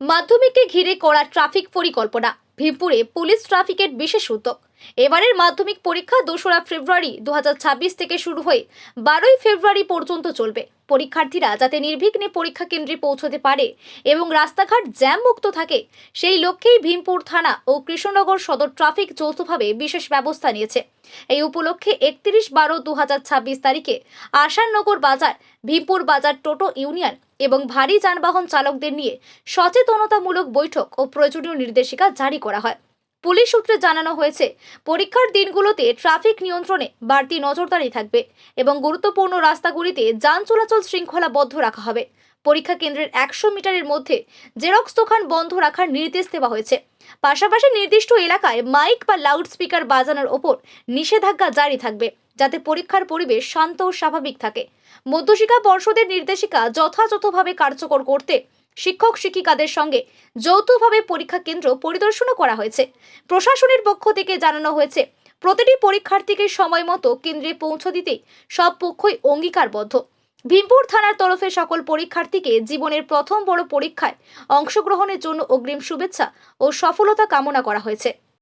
মাধ্যমিককে ঘিরে করা ট্রাফিক পরিকল্পনা। ভীমপুরে পুলিশ ট্রাফিকের বিশেষ উদ্যোগ। এবারের মাধ্যমিক পরীক্ষা 2রা ফেব্রুয়ারি 2026 থেকে শুরু হয়ে 12ই ফেব্রুয়ারি পর্যন্ত চলবে। পরীক্ষার্থীরা যাতে নির্বিঘ্নে পরীক্ষা কেন্দ্রে পৌঁছতে পারে এবং রাস্তাঘাট জ্যাম মুক্ত থাকে, সেই লক্ষ্যেই ভীমপুর থানা ও কৃষ্ণনগর সদর ট্রাফিক যৌথভাবে বিশেষ ব্যবস্থা নিয়েছে। এই উপলক্ষে 31/12/2026 তারিখে আশাননগর বাজার, ভীমপুর বাজার টোটো ইউনিয়ন এবং ভারী যানবাহন চালকদের নিয়ে সচেতনতামূলক বৈঠক ও প্রয়োজনীয় নির্দেশিকা জারি করা হয়। পুলিশ সূত্রে জানানো হয়েছে, পরীক্ষার দিনগুলোতে ট্রাফিক নিয়ন্ত্রণে বাড়তি নজরদারি থাকবে এবং গুরুত্বপূর্ণ রাস্তাগুলিতে যান চলাচল শৃঙ্খলাবদ্ধ রাখা হবে। পরীক্ষা কেন্দ্রের 100 মিটারের মধ্যে জেরক্স দোকান বন্ধ রাখার নির্দেশ দেওয়া হয়েছে। পাশাপাশি নির্দিষ্ট এলাকায় মাইক বা লাউড স্পিকার বাজানোর ওপর নিষেধাজ্ঞা জারি থাকবে, যাতে পরীক্ষার পরিবেশ শান্ত ও স্বাভাবিক থাকে। মধ্যশিক্ষা পর্ষদের নির্দেশিকা যথাযথভাবে কার্যকর করতে শিক্ষক শিক্ষিকাদের সঙ্গে যৌথভাবে পরীক্ষা কেন্দ্র পরিদর্শনও করা হয়েছে। প্রশাসনের পক্ষ থেকে জানানো হয়েছে, প্রতিটি পরীক্ষার্থীকে সময় মতো কেন্দ্রে পৌঁছে দিতে সব পক্ষই অঙ্গীকারবদ্ধ। ভীমপুর থানার তরফে সকল পরীক্ষার্থীকে জীবনের প্রথম বড় পরীক্ষায় অংশগ্রহণের জন্য অগ্রিম শুভেচ্ছা ও সফলতা কামনা করা হয়েছে।